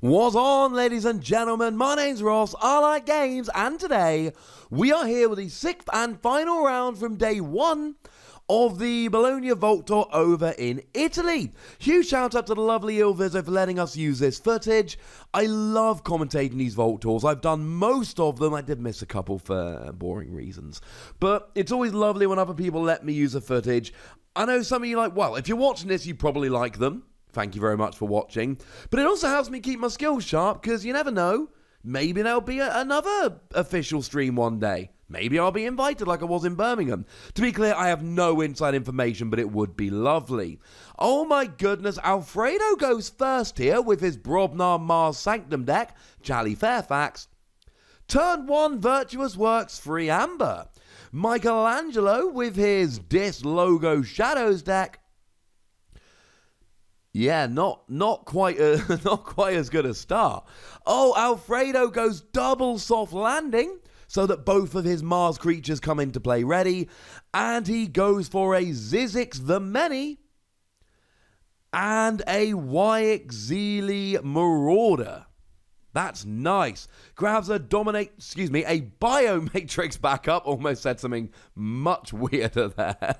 What's on, ladies and gentlemen? My name's Ross, I like games, and today we are here with the sixth and final round from day one of the Bologna Vault Tour over in Italy. Huge shout out to the lovely ilVizzo for letting us use this footage. I love commentating these Vault Tours. I've done most of them. I did miss a couple for boring reasons. But it's always lovely when other people let me use the footage. I know some of you like, well, if you're watching this, you probably like them. Thank you very much for watching. But it also helps me keep my skills sharp, because you never know. Maybe there'll be another official stream one day. Maybe I'll be invited like I was in Birmingham. To be clear, I have no inside information, but it would be lovely. Oh my goodness, Alfredo goes first here with his Brobnar Mars Sanctum deck, Jolly Fairfax. Turn 1, Virtuous Works, free Amber. Michelangelo with his Dis Logo Shadows deck. Yeah, not quite as good a start. Oh, Alfredo goes double soft landing so that both of his Mars creatures come into play ready, and he goes for a Zizix the Many and a Wyexili Marauder. That's nice. Grabs a Biomatrix backup. Almost said something much weirder there.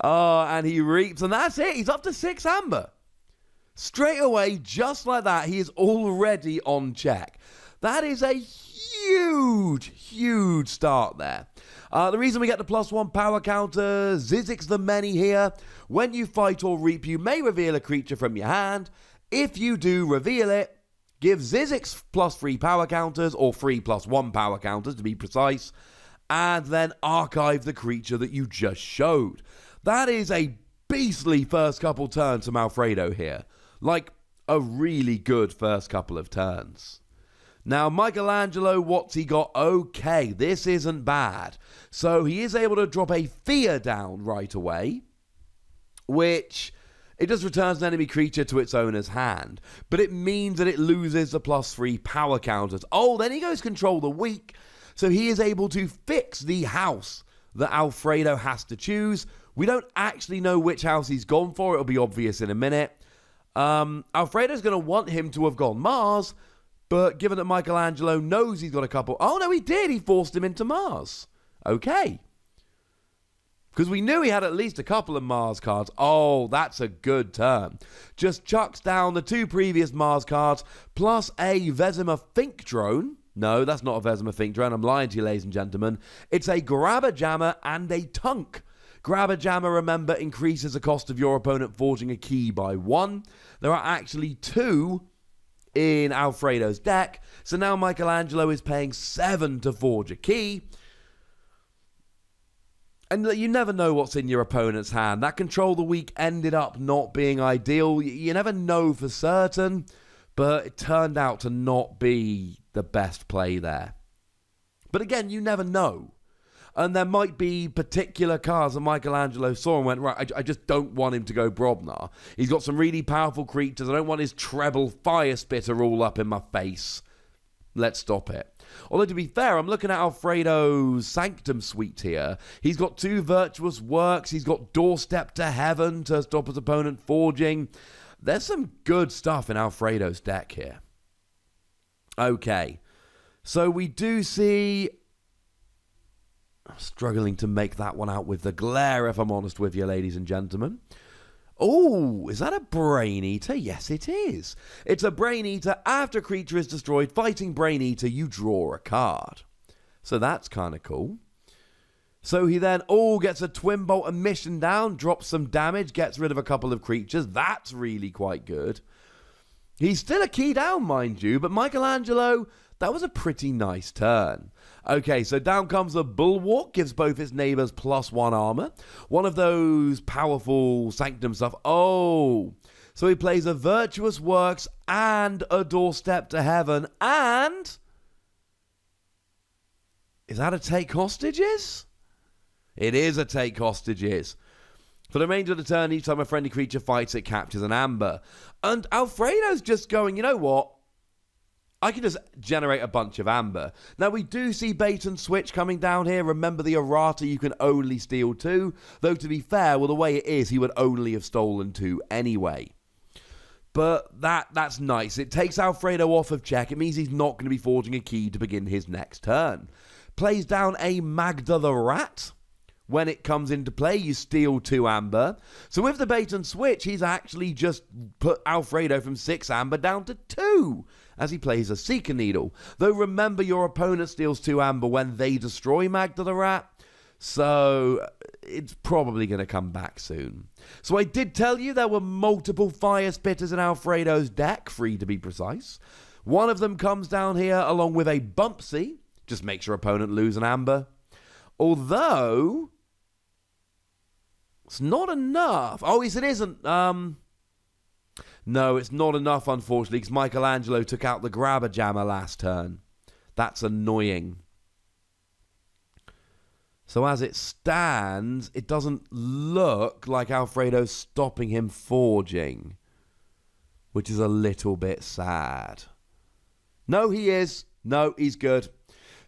Oh, and he reaps, and that's it. He's up to 6 Amber. Straight away, just like that, he is already on check. That is a huge start there. The reason we get the +1 power counter, Zizix the Many here. When you fight or reap, you may reveal a creature from your hand. If you do reveal it, give Zizix +3 power counters, or 3 +1 power counters to be precise, and then archive the creature that you just showed. That is a beastly first couple turns from Alfredo here. Like, a really good first couple of turns. Now, Michelangelo, what's he got? Okay, this isn't bad. So he is able to drop a Fear down right away, which... it just returns an enemy creature to its owner's hand, but it means that it loses the +3 power counters. Oh, then he goes Control the Weak, so he is able to fix the house that Alfredo has to choose. We don't actually know which house he's gone for. It'll be obvious in a minute. Alfredo's going to want him to have gone Mars, but given that Michelangelo knows he's got a couple... oh, no, he did. He forced him into Mars. Okay. Because we knew he had at least a couple of Mars cards. Oh, that's a good turn. Just chucks down the 2 previous Mars cards, plus a Vezimer Fink drone. No, that's not a Vezimer Fink drone. I'm lying to you, ladies and gentlemen. It's a Grabber Jammer and a Tunk. Grabber Jammer, remember, increases the cost of your opponent forging a key by 1. There are actually 2 in Alfredo's deck. So now Michelangelo is paying 7 to forge a key. And you never know what's in your opponent's hand. That Control the Weak ended up not being ideal. You never know for certain, but it turned out to not be the best play there. But again, you never know. And there might be particular cards that Michelangelo saw and went, right, I just don't want him to go Brobnar. He's got some really powerful creatures. I don't want his treble Fire Spitter all up in my face. Let's stop it. Although, to be fair, I'm looking at Alfredo's Sanctum suite here. He's got 2 Virtuous Works. He's got Doorstep to Heaven to stop his opponent forging. There's some good stuff in Alfredo's deck here. Okay. So we do see... I'm struggling to make that one out with the glare, if I'm honest with you, ladies and gentlemen. Oh, is that a Brain Eater? Yes, it is. It's a Brain Eater. After a creature is destroyed, fighting Brain Eater, you draw a card. So that's kind of cool. So he then, gets a Twin Bolt Emission down, drops some damage, gets rid of a couple of creatures. That's really quite good. He's still a key down, mind you, but Michelangelo, that was a pretty nice turn. Okay, so down comes the Bulwark, gives both its neighbors +1 armor. One of those powerful Sanctum stuff. Oh, so he plays a Virtuous Works and a Doorstep to Heaven, and... is that a Take Hostages? It is a Take Hostages. For the remainder of the turn, each time a friendly creature fights, it captures an Amber. And Alfredo's just going, you know what? I can just generate a bunch of Amber. Now, we do see Bait and Switch coming down here. Remember the errata you can only steal 2. Though, to be fair, well, the way it is, he would only have stolen 2 anyway. But that's nice. It takes Alfredo off of check. It means he's not going to be forging a key to begin his next turn. Plays down a Magda the Rat. When it comes into play, you steal 2 amber. So with the bait and switch, he's actually just put Alfredo from 6 amber down to 2 as he plays a Seeker Needle. Though remember, your opponent steals 2 amber when they destroy Magda the Rat. So it's probably going to come back soon. So I did tell you there were multiple fire spitters in Alfredo's deck, 3 to be precise. One of them comes down here along with a Bumpsy. Just makes your opponent lose an amber. Although it's not enough. Oh, yes, it isn't. No, it's not enough, unfortunately, because Michelangelo took out the Grabber Jammer last turn. That's annoying. So as it stands, it doesn't look like Alfredo's stopping him forging, which is a little bit sad. No, he is. No, he's good.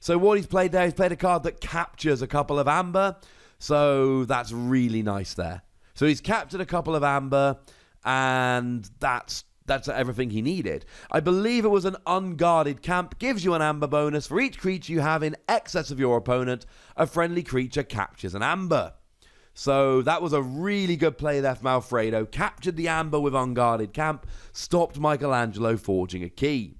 So what he's played there, he's played a card that captures a couple of amber. So that's really nice there. So he's captured a couple of amber, and that's everything he needed. I believe it was an unguarded camp. Gives you an amber bonus. For each creature you have in excess of your opponent, a friendly creature captures an amber. So that was a really good play there from Alfredo. Captured the amber with unguarded camp. Stopped Michelangelo forging a key.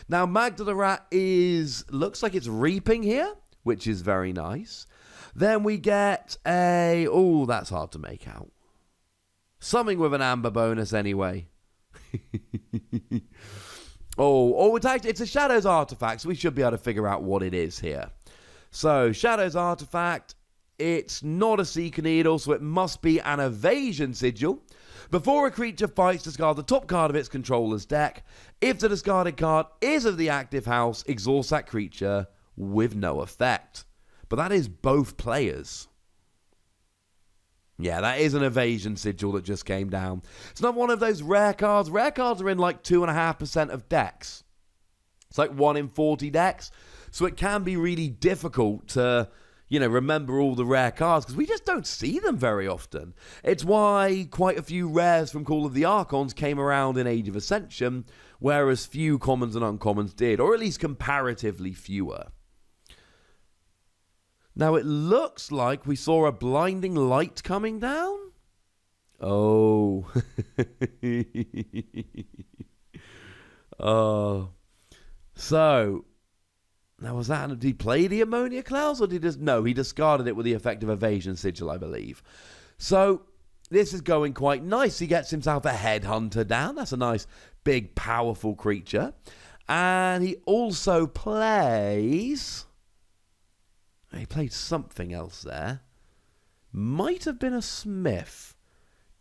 Now Magda the Rat looks like it's reaping here, which is very nice. Then we get that's hard to make out. Something with an amber bonus anyway. It's a Shadows artifact, so we should be able to figure out what it is here. So, Shadows artifact, it's not a Seeker Needle, so it must be an Evasion Sigil. Before a creature fights, discard the top card of its controller's deck. If the discarded card is of the active house, exhaust that creature with no effect. But that is both players. Yeah, that is an Evasion Sigil that just came down. It's not one of those rare cards. Rare cards are in like 2.5% of decks. It's like 1 in 40 decks. So it can be really difficult to, remember all the rare cards because we just don't see them very often. It's why quite a few rares from Call of the Archons came around in Age of Ascension, whereas few commons and uncommons did, or at least comparatively fewer. Now, it looks like we saw a blinding light coming down. Oh. Oh. So, now was that, did he play the Ammonia Clouds, or did he no, he discarded it with the effect of Evasion Sigil, I believe. So, this is going quite nice. He gets himself a Headhunter down. That's a nice, big, powerful creature. And he also plays... He played something else there. Might have been a Smith.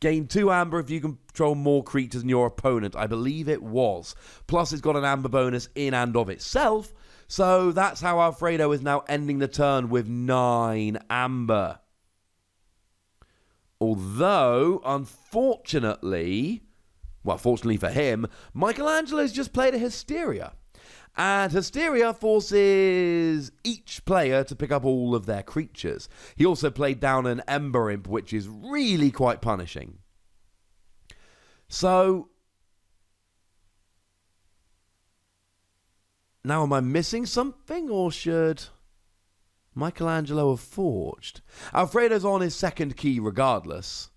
Gain 2 amber if you control more creatures than your opponent. I believe it was. Plus, it's got an amber bonus in and of itself. So that's how Alfredo is now ending the turn with 9 amber. Although, unfortunately, fortunately for him, Michelangelo's just played a Hysteria. And Hysteria forces each player to pick up all of their creatures. He also played down an Ember Imp, which is really quite punishing. So, now am I missing something, or should Michelangelo have forged? Alfredo's on his second key regardless.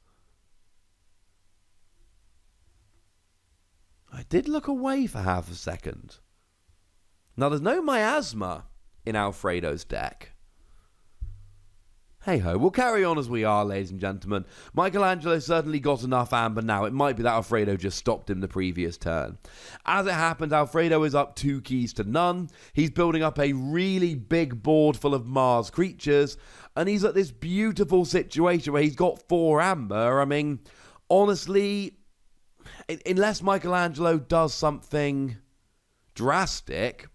I did look away for half a second. Now, there's no Miasma in Alfredo's deck. Hey-ho, we'll carry on as we are, ladies and gentlemen. Michelangelo certainly got enough amber now. It might be that Alfredo just stopped him the previous turn. As it happens, Alfredo is up 2 keys to none. He's building up a really big board full of Mars creatures, and he's at this beautiful situation where he's got 4 amber. I mean, honestly, unless Michelangelo does something drastic,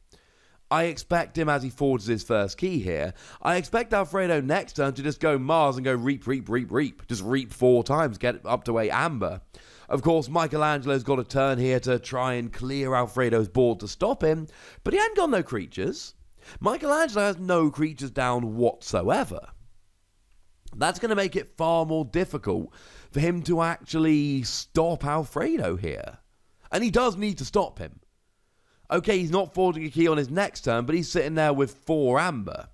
I expect him, as he forges his first key here, I expect Alfredo next turn to just go Mars and go reap, reap, reap, reap. Just reap 4 times, get up to 8 amber. Of course, Michelangelo's got a turn here to try and clear Alfredo's board to stop him, but he hasn't got no creatures. Michelangelo has no creatures down whatsoever. That's going to make it far more difficult for him to actually stop Alfredo here. And he does need to stop him. Okay, he's not forging a key on his next turn, but he's sitting there with 4 amber.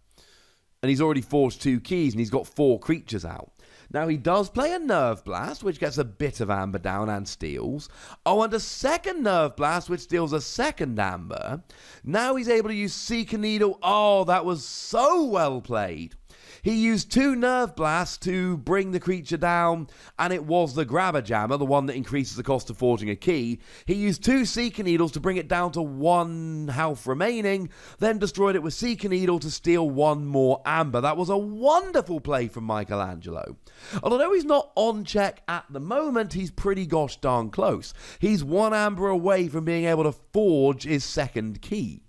And he's already forged 2 keys, and he's got 4 creatures out. Now, he does play a Nerve Blast, which gets a bit of amber down and steals. Oh, and a second Nerve Blast, which steals a second amber. Now he's able to use Seeker Needle. Oh, that was so well played. He used 2 Nerve Blasts to bring the creature down, and it was the Grabber Jammer, the one that increases the cost of forging a key. He used 2 Seeker Needles to bring it down to 1 health remaining, then destroyed it with Seeker Needle to steal 1 more amber. That was a wonderful play from Michelangelo. Although he's not on check at the moment, he's pretty gosh darn close. He's 1 amber away from being able to forge his second key.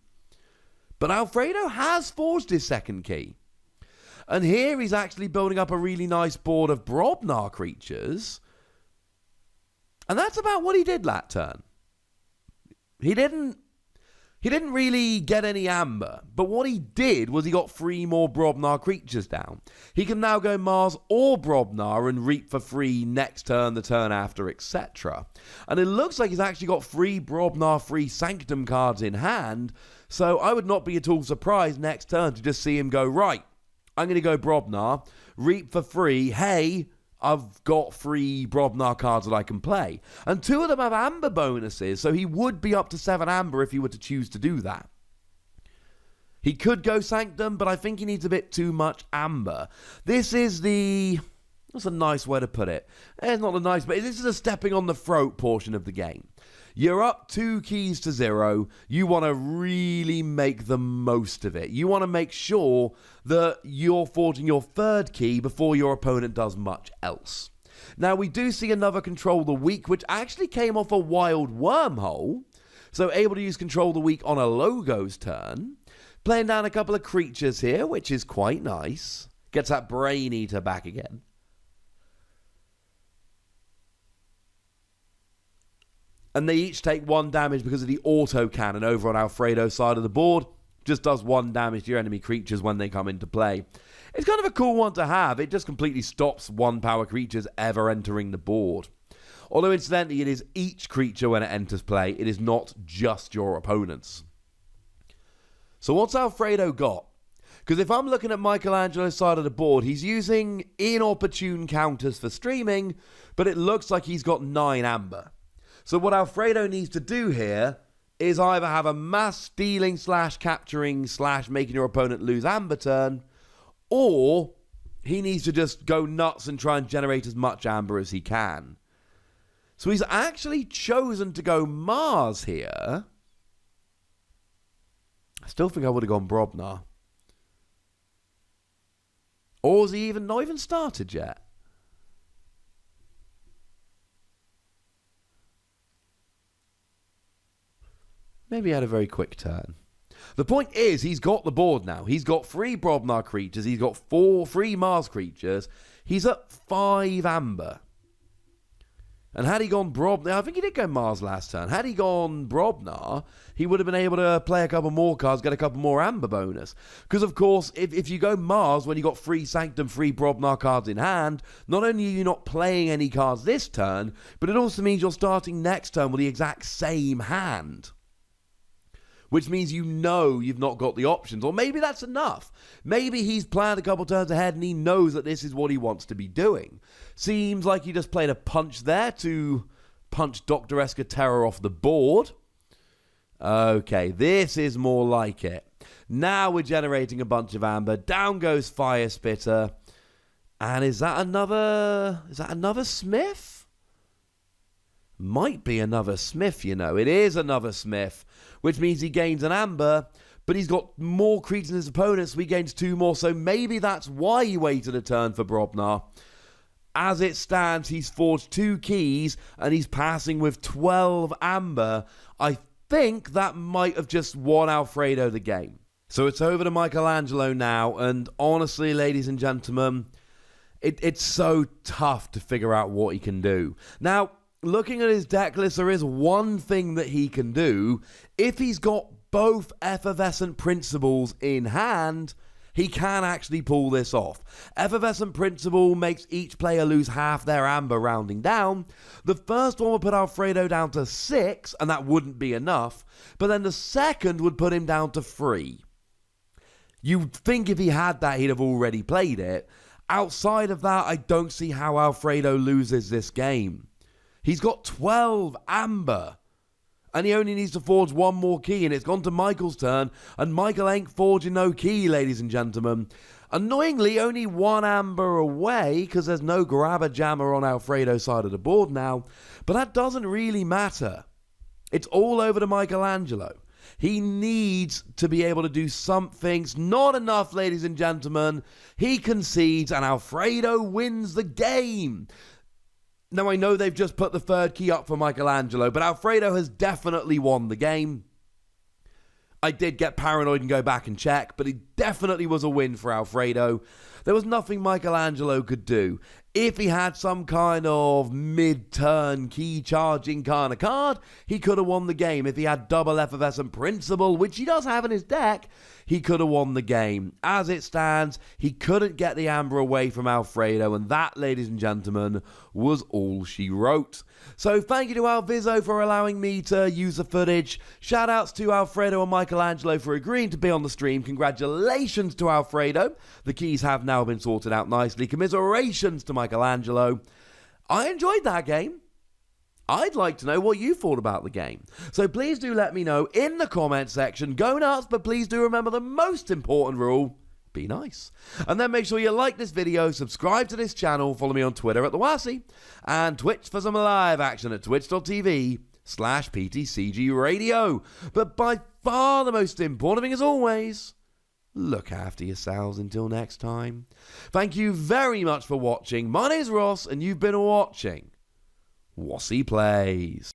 But Alfredo has forged his second key. And here he's actually building up a really nice board of Brobnar creatures. And that's about what he did that turn. He didn't really get any amber, but what he did was he got 3 more Brobnar creatures down. He can now go Mars or Brobnar and reap for free next turn, the turn after, etc. And it looks like he's actually got 3 Brobnar free Sanctum cards in hand, so I would not be at all surprised next turn to just see him go, right, I'm going to go Brobnar, reap for free, hey, I've got 3 Brobnar cards that I can play. And 2 of them have amber bonuses, so he would be up to 7 amber if he were to choose to do that. He could go Sanctum, but I think he needs a bit too much amber. This is that's a nice way to put it. It's not a nice, but this is a stepping on the throat portion of the game. You're up 2 keys to 0. You want to really make the most of it. You want to make sure that you're forging your 3rd key before your opponent does much else. Now, we do see another Control the Weak, which actually came off a Wild Wormhole. So able to use Control the Weak on a Logo's turn. Playing down a couple of creatures here, which is quite nice. Gets that Brain Eater back again. And they each take 1 damage because of the auto cannon over on Alfredo's side of the board. Just does 1 damage to your enemy creatures when they come into play. It's kind of a cool one to have. It just completely stops 1 power creatures ever entering the board. Although incidentally, it is each creature when it enters play. It is not just your opponent's. So what's Alfredo got? Because if I'm looking at Michelangelo's side of the board, he's using inopportune counters for streaming, but it looks like he's got 9 amber. So what Alfredo needs to do here is either have a mass stealing / capturing / making your opponent lose amber turn, or he needs to just go nuts and try and generate as much amber as he can. So he's actually chosen to go Mars here. I still think I would have gone Brobnar. Or has he not even started yet? Maybe he had a very quick turn. The point is, he's got the board now. He's got 3 Brobnar creatures. He's got 3 Mars creatures. He's at 5 amber. And had he gone Brobnar, I think he did go Mars last turn. Had he gone Brobnar, he would have been able to play a couple more cards, get a couple more amber bonus. Because, of course, if you go Mars when you got 3 Sanctum, 3 Brobnar cards in hand, not only are you not playing any cards this turn, but it also means you're starting next turn with the exact same hand. Which means you know you've not got the options. Or maybe that's enough. Maybe he's planned a couple turns ahead and he knows that this is what he wants to be doing. Seems like he just played a punch there to punch Dr. Escaterra off the board. Okay, this is more like it. Now we're generating a bunch of amber. Down goes Fire Spitter. And is that another Smith? Might be another Smith, you know. It is another Smith, which means he gains an amber, but he's got more creatures than his opponent, so he gains 2 more. So maybe that's why he waited a turn for Brobnar. As it stands, he's forged 2 keys, and he's passing with 12 amber. I think that might have just won Alfredo the game. So it's over to Michelangelo now, and honestly, ladies and gentlemen, it's so tough to figure out what he can do. Now, looking at his deck list, there is one thing that he can do. If he's got both Effervescent Principles in hand, he can actually pull this off. Effervescent Principle makes each player lose half their amber rounding down. The first one would put Alfredo down to 6, and that wouldn't be enough. But then the second would put him down to 3. You'd think if he had that, he'd have already played it. Outside of that, I don't see how Alfredo loses this game. He's got 12 amber. And he only needs to forge one more key, and it's gone to Michael's turn, and Michael ain't forging no key, ladies and gentlemen. Annoyingly, only 1 amber away, because there's no grabber jammer on Alfredo's side of the board now, but that doesn't really matter. It's all over to Michelangelo. He needs to be able to do something. It's not enough, ladies and gentlemen. He concedes, and Alfredo wins the game. Now, I know they've just put the third key up for Michelangelo, but Alfredo has definitely won the game. I did get paranoid and go back and check, but it definitely was a win for Alfredo. There was nothing Michelangelo could do. If he had some kind of mid-turn key charging kind of card, he could have won the game. If he had double Effervescent Principle, which he does have in his deck, he could have won the game. As it stands, he couldn't get the amber away from Alfredo, and that, ladies and gentlemen, was all she wrote. So thank you to ilVizzo for allowing me to use the footage. Shout outs to Alfredo and Michelangelo for agreeing to be on the stream. Congratulations to Alfredo. The keys have now been sorted out nicely. Commiserations to Michelangelo. I enjoyed that game. I'd like to know what you thought about the game. So please do let me know in the comment section. Go nuts, but please do remember the most important rule. Be nice. And then make sure you like this video, subscribe to this channel, follow me on Twitter at the Wossy, and Twitch for some live action at twitch.tv/PTCG Radio. But by far the most important thing as always, look after yourselves until next time. Thank you very much for watching. My name's Ross, and you've been watching Wossy Plays.